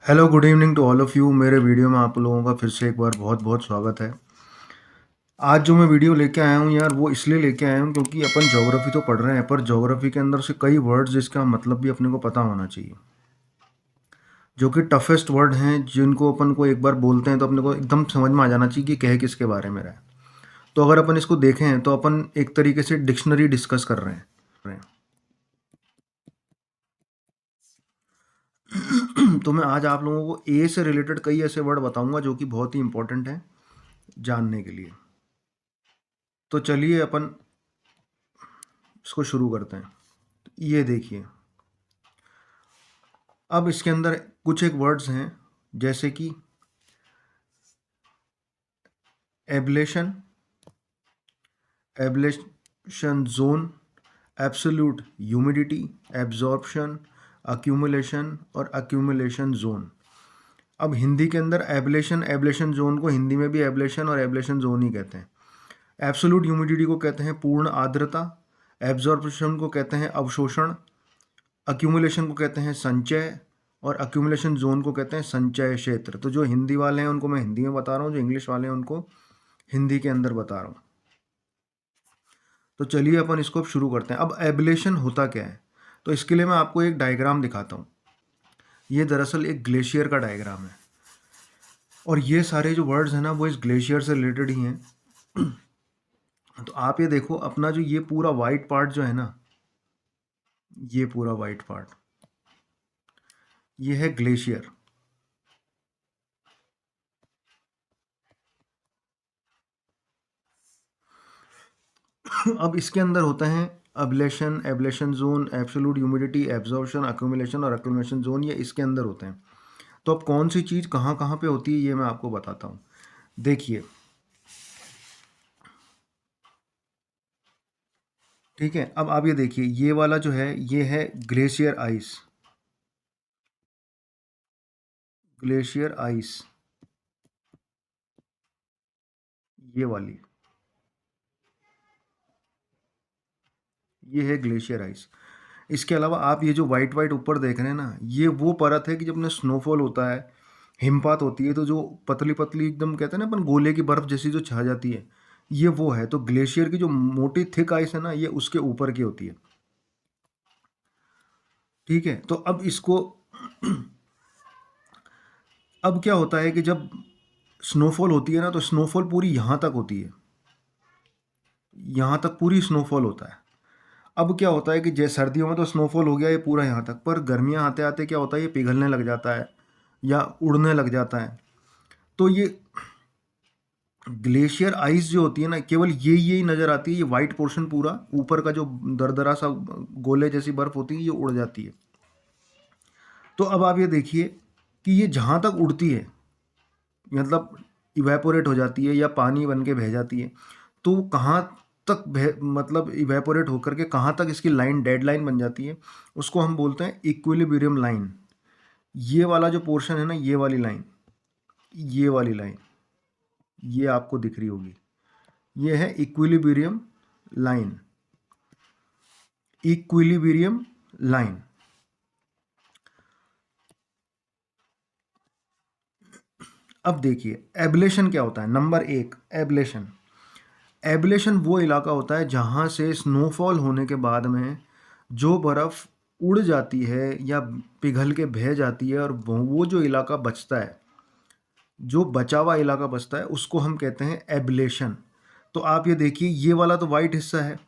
Hello good evening to all of you. मेरे video में आप लोगों का फिर से एक बार बहुत बहुत स्वागत है। आज जो मैं वीडियो लेके आया हूँ यार, वो इसलिए लेके आया हूँ क्योंकि अपन ज्योग्राफी तो पढ़ रहे हैं, पर ज्योग्राफी के अंदर से कई वर्ड्स जिसका मतलब भी अपने को पता होना चाहिए, जो कि टफेस्ट वर्ड हैं, जिनको अपन को एक बार बोलते हैं तो अपने को एकदम समझ में आ जाना चाहिए कि कह किसके बारे में रहा है। तो अगर अपन इसको देखें तो अपन एक तरीके से डिक्शनरी डिस्कस कर रहे हैं। तो मैं आज आप लोगों को ए से रिलेटेड कई ऐसे वर्ड बताऊंगा जो कि बहुत ही इंपॉर्टेंट हैं जानने के लिए। तो चलिए अपन इसको शुरू करते हैं। ये देखिए, अब इसके अंदर कुछ एक वर्ड्स हैं जैसे कि ablation, ablation zone, absolute humidity, absorption, accumulation और अक्यूमुलेशन जोन। अब हिंदी के अंदर एब्लेशन, एब्लेशन जोन को हिंदी में भी एब्लेशन और एब्लेशन जोन ही कहते हैं। एब्सोल्यूट ह्यूमिडिटी को कहते हैं पूर्ण आर्द्रता, एब्जॉर्प्शन को कहते हैं अवशोषण, अक्यूमुलेशन को कहते हैं संचय और अक्यूमुलेशन जोन को कहते हैं संचय क्षेत्र। तो जो हिंदी वाले हैं उनको मैं हिंदी में बता रहा हूँ, जो इंग्लिश वाले हैं उनको हिंदी के अंदर बता रहा हूँ। तो चलिए अपन इसको अब शुरू करते हैं। अब एब्लेशन होता क्या है, तो इसके लिए मैं आपको एक डायग्राम दिखाता हूँ। ये दरअसल एक ग्लेशियर का डायग्राम है और ये सारे जो वर्ड्स हैं ना वो इस ग्लेशियर से रिलेटेड ही हैं। तो आप ये देखो, अपना जो ये पूरा वाइट पार्ट जो है ना, ये पूरा वाइट पार्ट, ये है ग्लेशियर। अब इसके अंदर होते हैं oblation, ablation zone, absolute humidity, absorption, accumulation और अक्यूमुलेशन जोन। ये इसके अंदर होते हैं। तो अब कौन सी चीज़ कहाँ कहाँ पे होती है ये मैं आपको बताता हूँ। देखिए, ठीक है, अब आप ये देखिए, ये वाला जो है ये है ग्लेशियर आइस, ग्लेशियर आइस, ये वाली, ये है ग्लेशियर आइस। इसके अलावा आप ये जो वाइट वाइट ऊपर देख रहे हैं ना, ये वो परत है कि जब अपने स्नोफॉल होता है, हिमपात होती है, तो जो पतली पतली एकदम कहते हैं ना अपन, गोले की बर्फ जैसी जो छा जाती है, ये वो है। तो ग्लेशियर की जो मोटी थिक आइस है ना, ये उसके ऊपर की होती है। ठीक है, तो अब इसको अब क्या होता है कि जब स्नोफॉल होती है ना, तो स्नोफॉल पूरी यहाँ तक होती है, यहाँ तक पूरी स्नोफॉल होता है। अब क्या होता है कि जैसे सर्दियों में तो स्नोफॉल हो गया ये पूरा यहाँ तक, पर गर्मियाँ आते आते क्या होता है, ये पिघलने लग जाता है या उड़ने लग जाता है। तो ये ग्लेशियर आइस जो होती है ना, केवल यही नज़र आती है, ये वाइट पोर्शन पूरा ऊपर का जो दरदरा सा गोले जैसी बर्फ होती है, ये उड़ जाती है। तो अब आप ये देखिए कि ये जहाँ तक उड़ती है, मतलब इवेपोरेट हो जाती है या पानी बन के बह जाती है, तो कहाँ तक मतलब इवेपोरेट होकर के कहाँ तक इसकी लाइन, डेड लाइन बन जाती है, उसको हम बोलते हैं इक्विलिब्रियम लाइन। ये वाला जो पोर्शन है ना, ये वाली लाइन, ये वाली लाइन, ये आपको दिख रही होगी, ये है इक्विलिब्रियम लाइन, इक्विलिब्रियम लाइन। अब देखिए एब्लेशन क्या होता है। नंबर एक, एब्लेशन। एब्लेशन वो इलाका होता है जहाँ से स्नोफॉल होने के बाद में जो बर्फ़ उड़ जाती है या पिघल के बह जाती है, और वो जो इलाका बचता है, जो बचा हुआ इलाका बचता है, उसको हम कहते हैं एब्लेशन। तो आप ये देखिए, ये वाला तो वाइट हिस्सा है,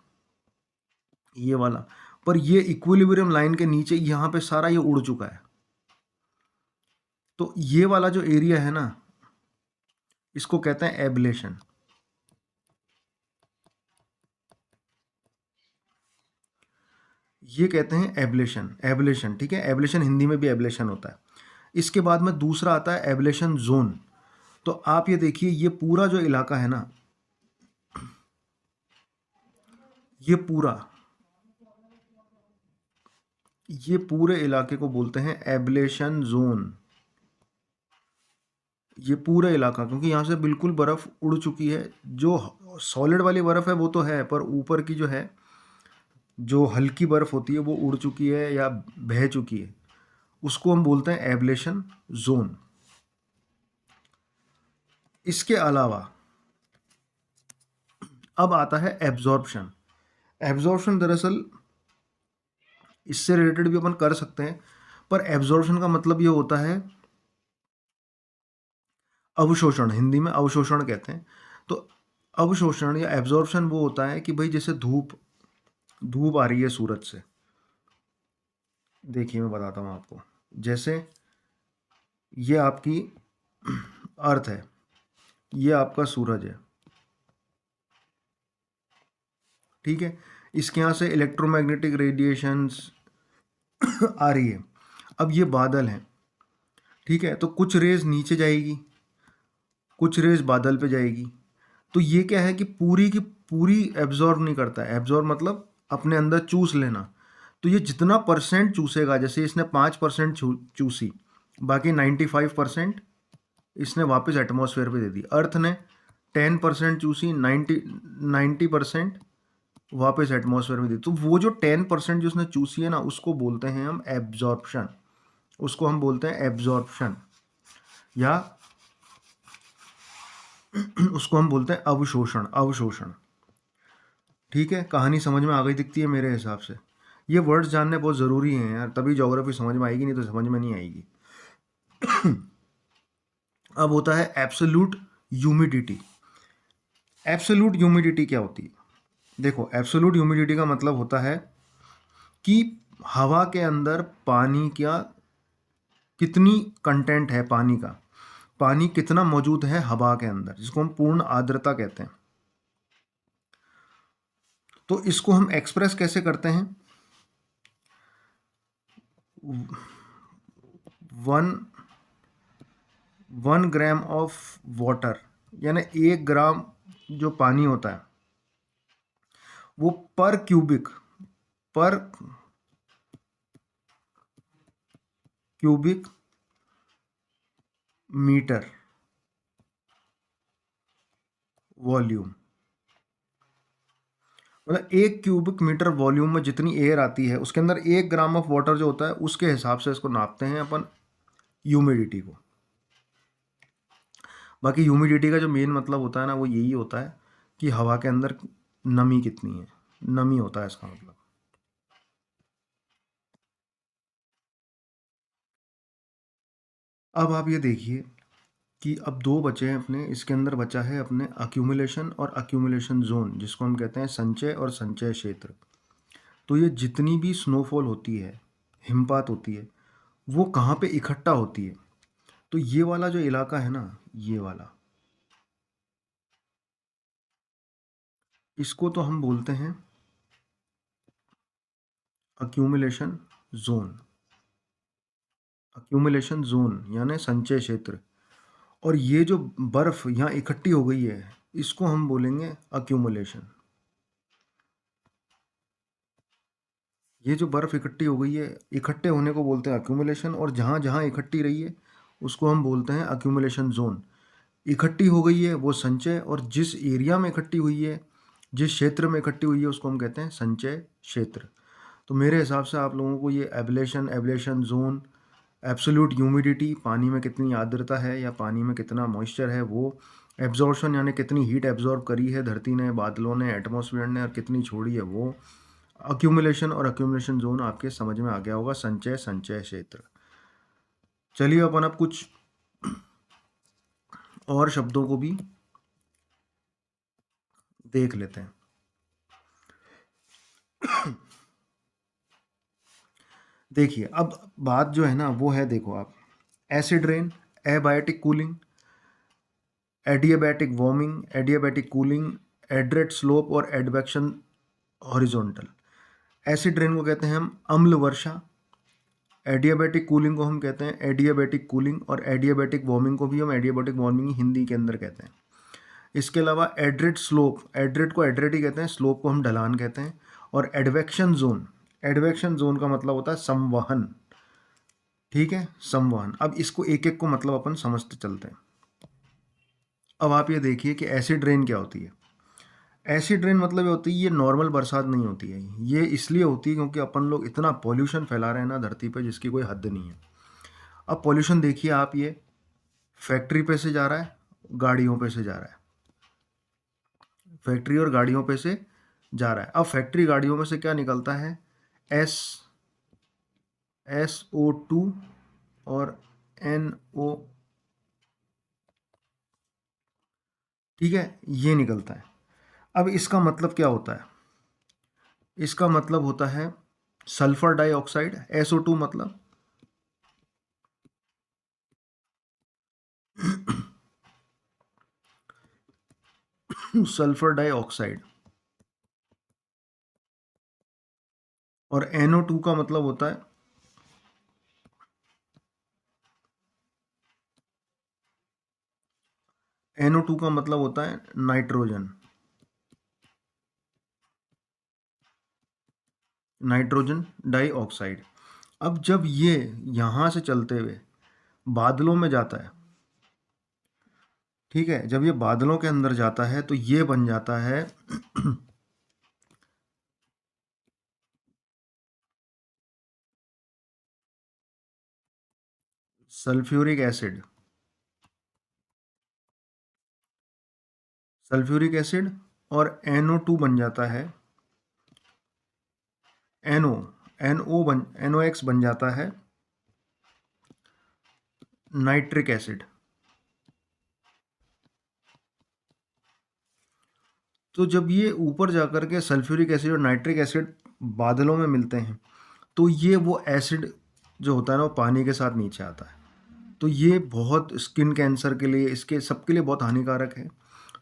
ये वाला, पर ये इक्विलिब्रियम लाइन के नीचे यहाँ पे सारा ये उड़ चुका है। तो ये वाला जो एरिया है ना, इसको कहते हैं एब्लेशन। ये कहते हैं एब्लेशन, एब्लेशन, ठीक है। एब्लेशन हिंदी में भी एब्लेशन होता है। इसके बाद में दूसरा आता है एब्लेशन जोन। तो आप ये देखिए, ये पूरा जो इलाका है ना, ये पूरा, ये पूरे इलाके को बोलते हैं एब्लेशन जोन। ये पूरा इलाका, क्योंकि यहाँ से बिल्कुल बर्फ़ उड़ चुकी है। जो सॉलिड वाली बर्फ़ है वो तो है, पर ऊपर की जो है, जो हल्की बर्फ़ होती है, वो उड़ चुकी है या बह चुकी है। उसको हम बोलते हैं एब्लेशन जोन। इसके अलावा अब आता है एब्जॉर्प्शन। एब्जॉर्प्शन दरअसल इससे रिलेटेड भी अपन कर सकते हैं, पर एब्जॉर्प्शन का मतलब ये होता है अवशोषण, हिंदी में अवशोषण कहते हैं। तो अवशोषण या एब्जॉर्प्शन वो होता है कि भाई जैसे धूप धूप आ रही है सूरज से, देखिए मैं बताता हूँ आपको। जैसे ये आपकी अर्थ है, ये आपका सूरज है, ठीक है। इसके यहाँ से इलेक्ट्रोमैग्नेटिक रेडिएशंस आ रही है। अब ये बादल हैं, ठीक है, तो कुछ रेज नीचे जाएगी, कुछ रेज बादल पे जाएगी। तो ये क्या है कि पूरी की पूरी एब्जॉर्ब नहीं करता है। एब्जॉर्ब मतलब अपने अंदर चूस लेना। तो ये जितना परसेंट चूसेगा, जैसे इसने 5% चूसी, बाकी 95% इसने वापस एटमॉस्फेयर पे दे दी। अर्थ ने 10% चूसी, 90% वापस एटमॉस्फेयर में दी। तो वो जो 10% जो उसने चूसी है ना, उसको बोलते हैं हम एब्जॉर्प्शन। उसको हम बोलते हैं एब्जॉर्प्शन, या उसको हम बोलते हैं अवशोषण। अवशोषण, ठीक है। कहानी समझ में आ गई दिखती है मेरे हिसाब से। ये वर्ड्स जानने बहुत ज़रूरी हैं यार, तभी ज्योग्राफी समझ में आएगी, नहीं तो समझ में नहीं आएगी। अब होता है एब्सोल्यूट ह्यूमिडिटी। एब्सोल्यूट ह्यूमिडिटी क्या होती है? देखो, एब्सोल्यूट ह्यूमिडिटी का मतलब होता है कि हवा के अंदर पानी का कितनी कंटेंट है, पानी का, पानी कितना मौजूद है हवा के अंदर, जिसको हम पूर्ण आर्द्रता कहते हैं। तो इसको हम एक्सप्रेस कैसे करते हैं? 1 ग्राम ऑफ वाटर, यानी 1 ग्राम जो पानी होता है वो पर क्यूबिक मीटर वॉल्यूम। मतलब 1 क्यूबिक मीटर वॉल्यूम में जितनी एयर आती है, उसके अंदर 1 ग्राम ऑफ वाटर जो होता है, उसके हिसाब से इसको नापते हैं अपन ह्यूमिडिटी को। बाकी ह्यूमिडिटी का जो मेन मतलब होता है ना, वो यही होता है कि हवा के अंदर नमी कितनी है, नमी होता है इसका मतलब। अब आप ये देखिए कि अब दो बचे हैं अपने, इसके अंदर बचा है अपने अक्यूमुलेशन और अक्यूमुलेशन जोन, जिसको हम कहते हैं संचय और संचय क्षेत्र। तो ये जितनी भी स्नोफॉल होती है, हिमपात होती है, वो कहाँ पे इकट्ठा होती है? तो ये वाला जो इलाका है ना, ये वाला, इसको तो हम बोलते हैं अक्यूमुलेशन जोन। अक्यूमुलेशन जोन यानी संचय क्षेत्र। और ये जो बर्फ यहाँ इकट्ठी हो गई है, इसको हम बोलेंगे अक्यूमुलेशन। ये जो बर्फ इकट्ठी हो गई है, इकट्ठे होने को बोलते हैं अक्यूमुलेशन। और जहाँ जहाँ इकट्ठी रही है, उसको हम बोलते हैं अक्यूमुलेशन जोन। इकट्ठी हो गई है वो संचय, और जिस एरिया में इकट्ठी हुई है, जिस क्षेत्र में इकट्ठी हुई है, उसको हम कहते हैं संचय क्षेत्र। तो मेरे हिसाब से आप लोगों को ये एब्लेशन जोन, एब्सोल्यूट ह्यूमिडिटी, पानी में कितनी आर्द्रता है या पानी में कितना मॉइस्चर है वो, एब्जॉर्प्शन यानी कितनी हीट एब्जॉर्ब करी है धरती ने, बादलों ने, एटमॉस्फेयर ने, और कितनी छोड़ी है वो, अक्यूमुलेशन और अक्यूमुलेशन जोन आपके समझ में आ गया होगा, संचय संचय क्षेत्र। चलिए अपन अब कुछ और शब्दों को भी देख लेते हैं। देखिए, अब बात जो है ना वो है, देखो आप, acid rain, abiotic cooling, adiabatic warming, adiabatic cooling, adret slope और एडवेक्शन हॉरिजॉन्टल। एसिड रेन को कहते हैं हम अम्ल वर्षा, एडियाबैटिक कूलिंग को हम कहते हैं एडियाबैटिक कूलिंग, और एडियाबैटिक वार्मिंग को भी हम एडियाबैटिक वार्मिंग ही हिंदी के अंदर कहते हैं। इसके अलावा एड्रेट स्लोप, एड्रेट को एड्रेट ही कहते हैं, स्लोप को हम ढलान कहते हैं। और एडवेक्शन जोन, एडवेक्शन जोन का मतलब होता है संवहन, ठीक है, संवहन। अब इसको एक एक को मतलब अपन समझते चलते हैं। अब आप ये देखिए कि एसिड रेन क्या होती है। एसिड रेन मतलब ये होती है, ये नॉर्मल बरसात नहीं होती है। ये इसलिए होती है क्योंकि अपन लोग इतना पॉल्यूशन फैला रहे हैं ना धरती पे, जिसकी कोई हद नहीं है। अब पॉल्यूशन देखिए आप, ये फैक्ट्री पे से जा रहा है, गाड़ियों पे से जा रहा है, फैक्ट्री और गाड़ियों पे से जा रहा है। अब फैक्ट्री गाड़ियों में से क्या निकलता है, एस SO2 और NO, ठीक है, ये निकलता है। अब इसका मतलब क्या होता है, इसका मतलब होता है सल्फर डाइऑक्साइड, SO2 मतलब सल्फर डाइऑक्साइड, और NO2 का मतलब होता है NO2 का मतलब होता है नाइट्रोजन, नाइट्रोजन डाइऑक्साइड। अब जब ये यहाँ से चलते हुए बादलों में जाता है, ठीक है, जब ये बादलों के अंदर जाता है तो ये बन जाता है सल्फ्यूरिक एसिड, सल्फ्यूरिक एसिड, और NO2 बन जाता है NO, NOx बन जाता है नाइट्रिक एसिड। तो जब ये ऊपर जाकर के सल्फ्यूरिक एसिड और नाइट्रिक एसिड बादलों में मिलते हैं तो ये वो एसिड जो होता है ना वो पानी के साथ नीचे आता है। तो ये बहुत स्किन कैंसर के लिए, इसके सबके लिए बहुत हानिकारक है।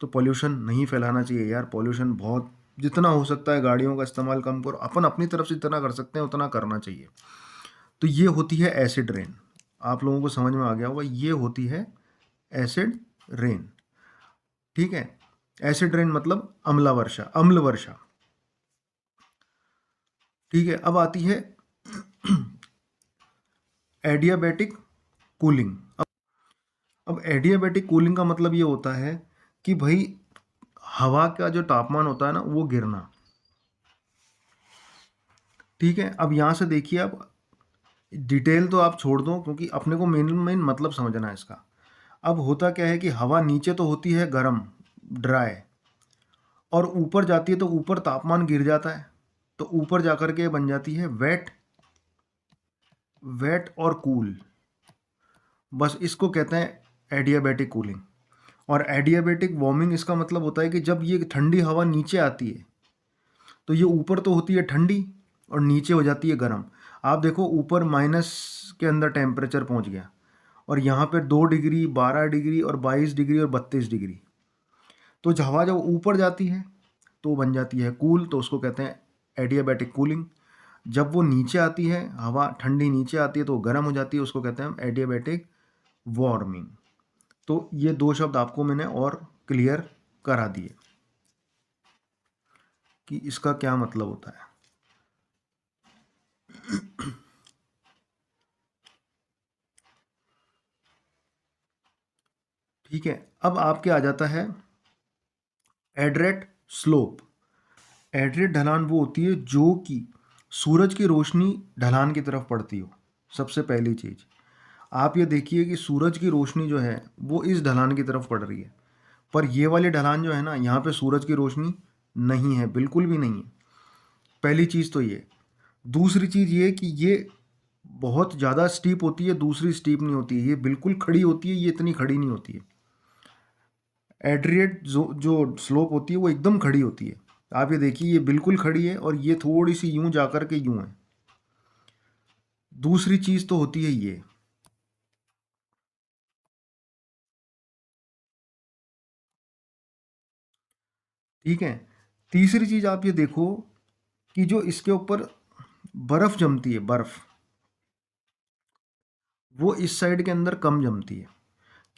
तो पॉल्यूशन नहीं फैलाना चाहिए यार, पॉल्यूशन बहुत, जितना हो सकता है गाड़ियों का इस्तेमाल कम करो, अपन अपनी तरफ से जितना कर सकते हैं उतना करना चाहिए। तो ये होती है एसिड रेन, आप लोगों को समझ में आ गया होगा, ये होती है एसिड रेन, ठीक है। एसिड रेन मतलब अम्ला वर्षा, अम्ल वर्षा, ठीक है। अब आती है एडियाबैटिक कूलिंग। अब एडियाबैटिक कूलिंग का मतलब ये होता है कि भाई हवा का जो तापमान होता है ना वो गिरना, ठीक है। अब यहाँ से देखिए, अब डिटेल तो आप छोड़ दो क्योंकि अपने को मेन मेन मतलब समझना है इसका। अब होता क्या है कि हवा नीचे तो होती है गर्म, ड्राई, और ऊपर जाती है तो ऊपर तापमान गिर जाता है, तो ऊपर जाकर के बन जाती है वेट, वेट और कूल, बस इसको कहते हैं एडियाबैटिक कूलिंग। और एडियाबैटिक वार्मिंग इसका मतलब होता है कि जब ये ठंडी हवा नीचे आती है तो ये ऊपर तो होती है ठंडी और नीचे हो जाती है गर्म। आप देखो ऊपर माइनस के अंदर टेम्परेचर पहुंच गया, और यहाँ पे 2 डिग्री, 12 डिग्री और 22 डिग्री और 32 डिग्री। तो हवा जब ऊपर जाती है तो बन जाती है कूल, तो उसको कहते हैं एडियाबैटिक कूलिंग। जब वो नीचे आती है, हवा ठंडी नीचे आती है तो वो गर्म हो जाती है, उसको कहते हैं एडियाबैटिक वार्मिंग। तो ये 2 शब्द आपको मैंने और क्लियर करा दिए कि इसका क्या मतलब होता है। ठीक है, अब आपके आ जाता है एडरेट स्लोप। एडरेट ढलान वो होती है जो कि सूरज की रोशनी ढलान की तरफ पड़ती हो। सबसे पहली चीज़ आप ये देखिए कि सूरज की रोशनी जो है वो इस ढलान की तरफ पड़ रही है, पर ये वाली ढलान जो है ना, यहाँ पे सूरज की रोशनी नहीं है, बिल्कुल भी नहीं है। पहली चीज़ तो ये। दूसरी चीज़ ये कि ये बहुत ज़्यादा स्टीप होती है, दूसरी स्टीप नहीं होती है, ये बिल्कुल खड़ी होती है, ये इतनी खड़ी नहीं होती है। एड्रिएट जो स्लोप होती है वो एकदम खड़ी होती है। आप ये देखिए ये बिल्कुल खड़ी है और ये थोड़ी सी यूं जाकर के यूं है। दूसरी चीज़ तो होती है ये, ठीक है। तीसरी चीज़ आप ये देखो कि जो इसके ऊपर बर्फ़ जमती है, बर्फ़ वो इस साइड के अंदर कम जमती है।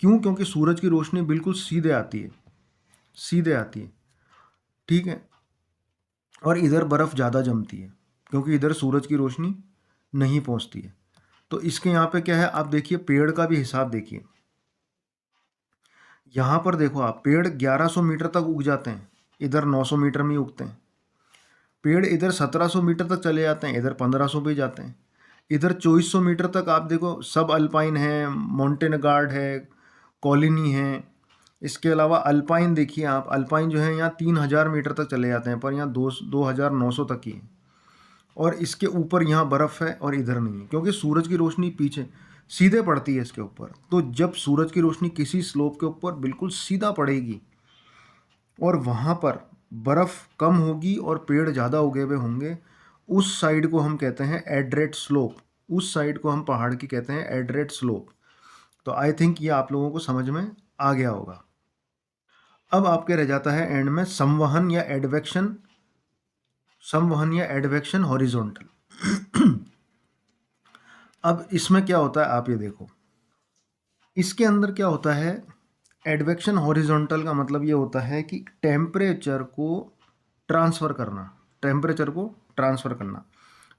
क्यों? क्योंकि सूरज की रोशनी बिल्कुल सीधे आती है, सीधे आती है, ठीक है। और इधर बर्फ़ ज़्यादा जमती है क्योंकि इधर सूरज की रोशनी नहीं पहुंचती है। तो इसके यहाँ पे क्या है, आप देखिए पेड़ का भी हिसाब देखिए। यहाँ पर देखो आप, पेड़ 1100 मीटर तक उग जाते हैं, इधर 900 मीटर में ही उगते हैं। पेड़ इधर 1700 मीटर तक चले जाते हैं, इधर 1500 पे जाते हैं। इधर 2400 मीटर तक आप देखो सब अल्पाइन है, माउंटेन गार्ड है, कॉलोनी है। इसके अलावा अल्पाइन देखिए आप, अल्पाइन जो है यहाँ 3000 मीटर तक चले जाते हैं, पर यहाँ 2900 तक ही है। और इसके ऊपर यहाँ बर्फ़ है और इधर नहीं है, क्योंकि सूरज की रोशनी पीछे सीधे पड़ती है इसके ऊपर। तो जब सूरज की रोशनी किसी स्लोप के ऊपर बिल्कुल सीधा पड़ेगी और वहाँ पर बर्फ़ कम होगी और पेड़ ज़्यादा उगे हुए होंगे, उस साइड को हम कहते हैं एड्रेट स्लोप। उस साइड को हम पहाड़ की कहते हैं एड्रेट स्लोप। तो आई थिंक ये आप लोगों को समझ में आ गया होगा। अब आपके रह जाता है एंड में संवहन या एडवेक्शन, संवहन या एडवेक्शन हॉरिजॉन्टल। अब इसमें क्या होता है आप ये देखो, इसके अंदर क्या होता है, एडवेक्शन हॉरिजॉन्टल का मतलब ये होता है कि टेम्परेचर को ट्रांसफ़र करना, टेम्परेचर को ट्रांसफ़र करना।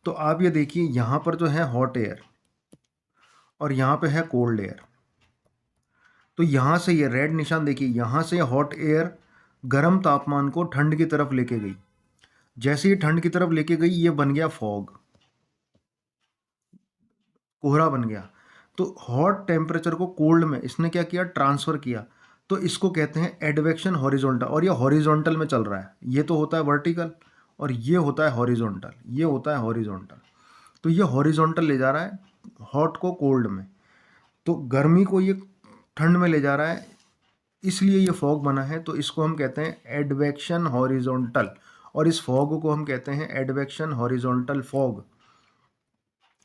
तो आप ये देखिए यहाँ पर जो है हॉट एयर और यहाँ पे है कोल्ड एयर। तो यहाँ से ये रेड निशान देखिए, यहाँ से हॉट एयर गर्म तापमान को ठंड की तरफ लेके गई। जैसे ही ठंड की तरफ लेके गई ये बन गया फॉग, कोहरा बन गया। तो हॉट टेम्परेचर को कोल्ड में इसने क्या किया, ट्रांसफ़र किया। तो इसको कहते हैं एडवेक्शन हॉरिजॉन्टल। और ये हॉरिजॉन्टल में चल रहा है, ये तो होता है वर्टिकल और ये होता है हॉरिजॉन्टल, ये होता है हॉरिजॉन्टल। तो ये हॉरिजॉन्टल ले जा रहा है हॉट को कोल्ड में, तो गर्मी को ये ठंड में ले जा रहा है, इसलिए ये फॉग बना है। तो इसको हम कहते हैं एडवेक्शन हॉरिजॉन्टल, और इस फॉग को हम कहते हैं एडवेक्शन हॉरिजॉन्टल फॉग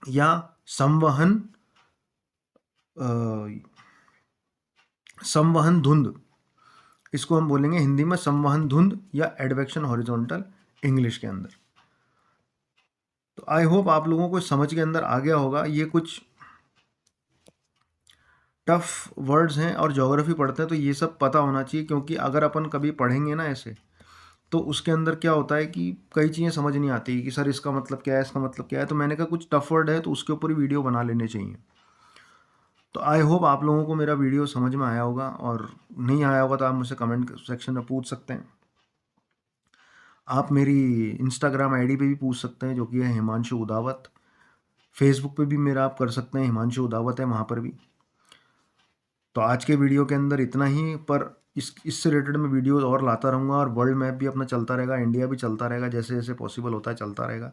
या संवहन संवहन धुंध। इसको हम बोलेंगे हिंदी में संवहन धुंध या एडवेक्शन हॉरिजॉन्टल इंग्लिश के अंदर। तो आई होप आप लोगों को समझ के अंदर आ गया होगा। ये कुछ टफ वर्ड्स हैं और ज्योग्राफी पढ़ते हैं तो ये सब पता होना चाहिए, क्योंकि अगर अपन कभी पढ़ेंगे ना ऐसे, तो उसके अंदर क्या होता है कि कई चीज़ें समझ नहीं आती कि सर इसका मतलब क्या है, इसका मतलब क्या है। तो मैंने कहा कुछ टफ वर्ड है तो उसके ऊपर ही वीडियो बना लेने चाहिए। तो आई होप आप लोगों को मेरा वीडियो समझ में आया होगा, और नहीं आया होगा तो आप मुझसे कमेंट सेक्शन में पूछ सकते हैं। आप मेरी इंस्टाग्राम आईडी पे भी पूछ सकते हैं, जो कि है हिमांशु उदावत। फेसबुक पे भी मेरा आप कर सकते हैं, हिमांशु उदावत है वहाँ पर भी। तो आज के वीडियो के अंदर इतना ही, पर इससे रिलेटेड मैं वीडियोस और लाता रहूँगा, और वर्ल्ड मैप भी अपना चलता रहेगा, इंडिया भी चलता रहेगा, जैसे जैसे पॉसिबल होता है चलता रहेगा।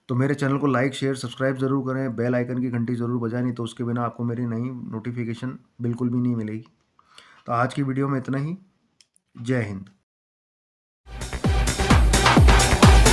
तो मेरे चैनल को लाइक शेयर सब्सक्राइब ज़रूर करें, बेल आइकन की घंटी ज़रूर बजाएं, नहीं तो उसके बिना आपको मेरी नई नोटिफिकेशन बिल्कुल भी नहीं मिलेगी। तो आज की वीडियो में इतना ही। जय हिंद।